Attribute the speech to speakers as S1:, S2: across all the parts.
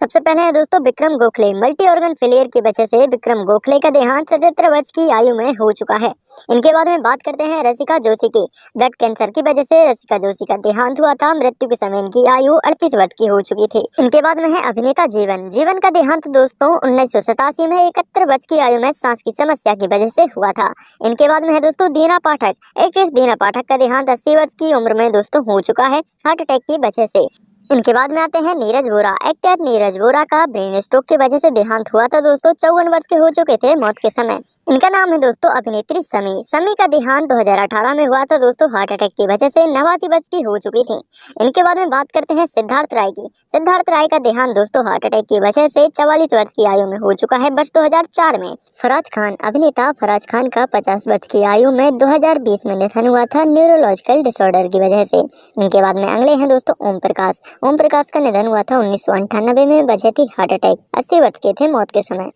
S1: सबसे पहले है दोस्तों Vikram Gokhale. Multi organ failure की वजह से विक्रम गोखले का देहांत 77 वर्ष की आयु में हो चुका है। इनके बाद में बात करते हैं रसिका जोशी की। ब्लड कैंसर की वजह से रसिका जोशी का देहांत हुआ था। मृत्यु के समय इनकी आयु 38 वर्ष की हो चुकी थी। इनके बाद में है अभिनेता जीवन। जीवन का देहांत दोस्तों 1987 में 71 वर्ष की आयु में सांस की समस्या की वजह से हुआ था। इनके बाद में है दोस्तों दीना पाठक। एक्ट्रेस दीना पाठक का देहांत 80 वर्ष की उम्र में दोस्तों हो चुका है, हार्ट अटैक की वजह से। इनके बाद में आते हैं नीरज वोरा। एक्टर नीरज वोरा का ब्रेन स्ट्रोक की वजह से देहांत हुआ था दोस्तों। 54 वर्ष के हो चुके थे मौत के समय। इनका नाम है दोस्तों अभिनेत्री समी। समी का देहांत 2018 में हुआ था दोस्तों, हार्ट अटैक की वजह से। 89 वर्ष की हो चुकी थी। इनके बाद में बात करते हैं सिद्धार्थ राय की। सिद्धार्थ राय का देहांत दोस्तों हार्ट अटैक की वजह से 44 वर्ष की आयु में हो चुका है, वर्ष 2004 में। फराज खान। अभिनेता फराज खान का 50 वर्ष की आयु में 2020 में निधन हुआ था न्यूरोलॉजिकल डिसऑर्डर की वजह से। इनके बाद में अगले हैं दोस्तों ओम प्रकाश। ओम प्रकाश का निधन हुआ था 1998 में, वजह थी हार्ट अटैक। 80 वर्ष के थे मौत के समय।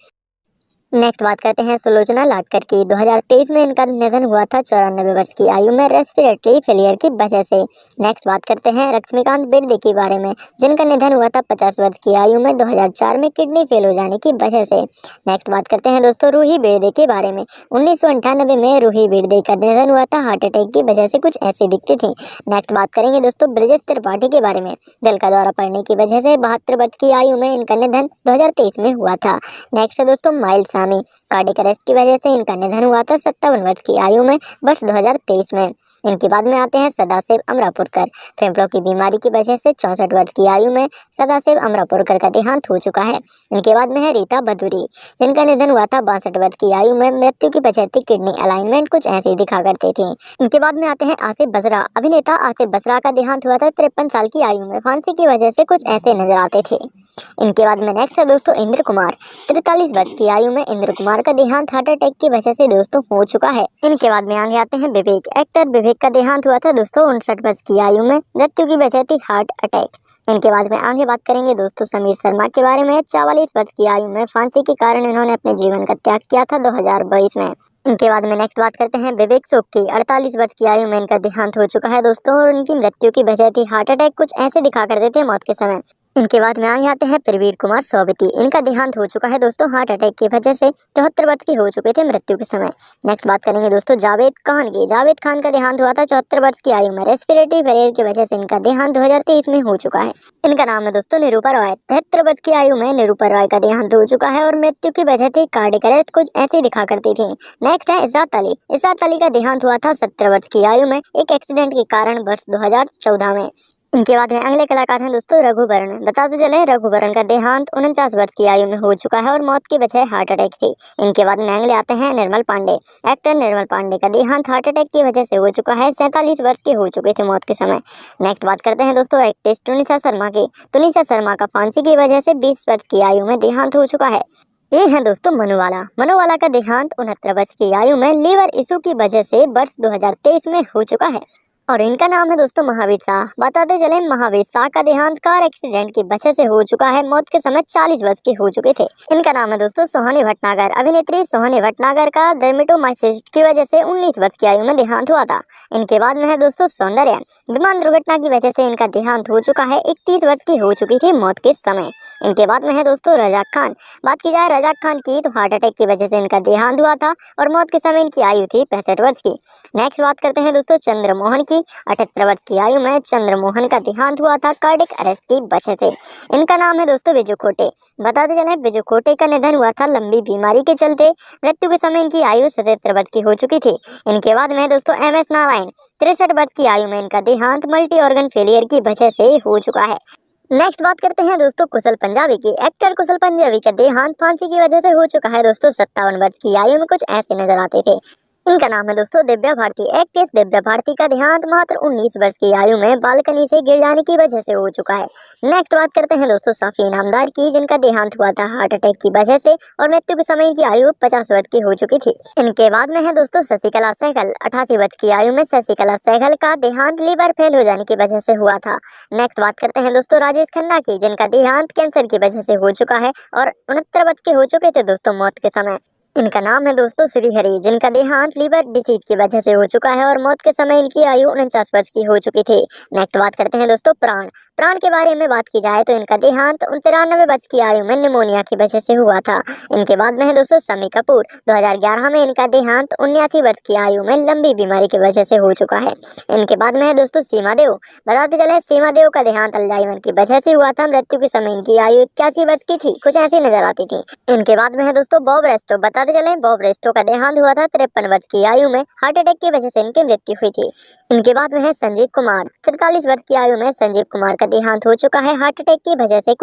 S1: नेक्स्ट बात करते हैं सुलोचना लाटकर की। 2023 में इनका निधन हुआ था 94 वर्ष की आयु में, रेस्पिरेटरी फेलियर की वजह से। नेक्स्ट बात करते हैं लक्ष्मीकांत बेर्डे के बारे में, जिनका निधन हुआ था 50 वर्ष की आयु में 2004 में, किडनी फेल हो जाने की वजह से। नेक्स्ट बात करते हैं दोस्तों रूही बेर्डे के बारे में। 1998 में रूही बेर्डे का निधन हुआ था, हार्ट अटैक की वजह से कुछ ऐसी दिखती थी। नेक्स्ट बात करेंगे दोस्तों ब्रिजेश त्रिपाठी के बारे में। दिल का दौरा पड़ने की वजह से 72 वर्ष की आयु में इनका निधन 2023 में हुआ था। नेक्स्ट है दोस्तों माइल्ड कार्डियक अरेस्ट की वजह से इनका निधन हुआ था 57 वर्ष की आयु में, वर्ष 2023 में। इनके बाद में आते हैं सदाशिव अमरापुरकर। फेफड़ों की बीमारी की वजह से 64 वर्ष की आयु में सदाशिव अमरापुरकर का देहांत हो चुका है। इनके बाद में है रीता बदूरी, जिनका निधन हुआ था 62 वर्ष की आयु में। मृत्यु की वजह थी किडनी अलाइनमेंट, कुछ ऐसे दिखा करते थे। इनके बाद में आते हैं आसिफ बसरा। अभिनेता आसिफ बसरा का देहांत हुआ था 53 साल की आयु में, फांसी की वजह से कुछ ऐसे नजर आते थे। इनके बाद में नेक्स्ट है दोस्तों इंद्र कुमार। 43 वर्ष की आयु में इंद्र कुमार का देहांत हार्ट अटैक की वजह से दोस्तों हो चुका है। इनके बाद में आगे आते हैं विवेक। एक्टर विवेक का देहांत हुआ था दोस्तों 59 वर्ष की आयु में, मृत्यु की वजह थी हार्ट अटैक। इनके बाद में आगे बात करेंगे दोस्तों समीर शर्मा के बारे में। 44 वर्ष की आयु में फांसी के कारण इन्होंने अपने जीवन का त्याग किया था 2022 में। इनके बाद में नेक्स्ट बात करते हैं विवेक सोक की। 48 वर्ष की आयु में इनका देहांत हो चुका है दोस्तों, और इनकी मृत्यु की वजह थी हार्ट अटैक, कुछ ऐसे दिखा करते थे मौत के समय। इनके बाद में आगे आते हैं प्रवीर कुमार सोबती। इनका देहांत हो चुका है दोस्तों हार्ट अटैक की वजह से, 74 वर्ष की हो चुके थे मृत्यु के समय। नेक्स्ट बात करेंगे दोस्तों जावेद खान की। जावेद खान का देहांत हुआ था 74 वर्ष की आयु में, रेस्पिरेटरी फेलियर की वजह से इनका देहांत 2023 में हो चुका है। इनका नाम है दोस्तों निरूपा रॉय। 73 वर्ष की आयु में निरूपा रॉय का देहांत हो चुका है, और मृत्यु की वजह थी कार्डियक अरेस्ट, कुछ ऐसी दिखा करती थी। नेक्स्ट है इशरात अली। इशरात अली का देहांत हुआ था 70 वर्ष की आयु में, एक एक्सीडेंट के कारण, वर्ष 2014 में। इनके बाद में अगले कलाकार हैं दोस्तों रघुवरण। बताते चले रघुवरण का देहांत 49 वर्ष की आयु में हो चुका है, और मौत की वजह हार्ट अटैक थी। इनके बाद में अगले आते हैं निर्मल पांडे। एक्टर निर्मल पांडे का देहांत हार्ट अटैक की वजह से हो चुका है, 47 वर्ष के हो चुके थे मौत के समय। नेक्स्ट बात करते हैं दोस्तों एक्ट्रेस टुनिशा शर्मा की। टुनिशा शर्मा का फांसी की वजह से 20 वर्ष की आयु में देहांत हो चुका है। ये है दोस्तों मनुवाला। मनुवाला का देहांत 69 वर्ष की आयु में लीवर इशू की वजह से वर्ष 2023 में हो चुका है, और इनका नाम है दोस्तों महावीर शाह। बताते चले महावीर शाह का देहांत कार एक्सीडेंट की वजह से हो चुका है, मौत के समय 40 वर्ष के हो चुके थे। इनका नाम है दोस्तों सोहानी भटनागर। अभिनेत्री सोहानी भटनागर का डर्मेटोमाइसिस की वजह से 19 वर्ष की आयु में देहांत हुआ था। इनके बाद में है दोस्तों सौंदर्य। विमान दुर्घटना की वजह से इनका देहांत हो चुका है, 31 वर्ष की हो चुकी थी मौत के समय। इनके बाद में है दोस्तों रजाक खान। बात की जाए रजाक खान की तो हार्ट अटैक की वजह से इनका देहांत हुआ था, और मौत के समय इनकी आयु थी 65 वर्ष की। नेक्स्ट बात करते हैं दोस्तों चंद्रमोहन की। 78 वर्ष की आयु में चंद्रमोहन का देहांत हुआ था कार्डियक अरेस्ट की वजह से। इनका नाम है दोस्तों बिजू खोटे। बताते चले बिजू खोटे का निधन हुआ था लंबी बीमारी के चलते। मृत्यु के समय इनकी आयु 77 वर्ष की हो चुकी थी। इनके बाद में दोस्तों MS नारायण। 63 वर्ष की आयु में इनका देहांत मल्टी ऑर्गन फेलियर की वजह से हो चुका है। नेक्स्ट बात करते हैं दोस्तों कुशल पंजाबी की। एक्टर कुशल पंजाबी का देहांत फांसी की वजह से हो चुका है दोस्तों 57 वर्ष की आयु में, कुछ ऐसे नजर आते थे। इनका नाम है दोस्तों दिव्या भारती। एक्ट्रेस दिव्या भारती का देहांत मात्र 19 वर्ष की आयु में बालकनी से गिर जाने की वजह से हो चुका है। नेक्स्ट बात करते हैं दोस्तों साफी इनामदार की, जिनका देहांत हुआ था हार्ट अटैक की वजह से, और मृत्यु के समय की आयु 50 वर्ष की हो चुकी थी। इनके बाद में है दोस्तों शशिकला सहगल। 88 वर्ष की आयु में शशिकला सहगल का देहांत लीवर फेल हो जाने की वजह से हुआ था। नेक्स्ट बात करते हैं दोस्तों राजेश खन्ना की, जिनका देहांत कैंसर की वजह से हो चुका है, और 69 वर्ष के हो चुके थे दोस्तों मौत के समय। इनका नाम है दोस्तों श्रीहरि, जिनका देहांत लीवर डिसीज की वजह से हो चुका है और मौत के समय इनकी आयु 49 वर्ष की हो चुकी थी। नेक्स्ट बात करते हैं दोस्तों प्राण। प्राण के बारे में बात की जाए तो इनका देहांत 93 वर्ष की आयु में निमोनिया की वजह से हुआ था। इनके बाद में है दोस्तों शम्मी कपूर। 2011 में इनका देहांत 79 वर्ष की आयु में लंबी बीमारी की वजह से हो चुका है। इनके बाद में है दोस्तों सीमा देव। बताते चले सीमा देव का देहांत अल्जाइमर की वजह से हुआ था। मृत्यु के समय इनकी आयु 81 वर्ष की थी, कुछ ऐसी नजर आती थी। इनके बाद में है दोस्तों बॉब रेस्टो। बताते चले बॉब रेस्टो का देहांत हुआ था 53 वर्ष की आयु में। हार्ट अटैक की वजह से इनकी मृत्यु हुई थी। इनके बाद में है संजीव कुमार। 43 वर्ष की आयु में संजीव कुमार का देहांत हो चुका है हार्ट अटैक की वजह से। कुछ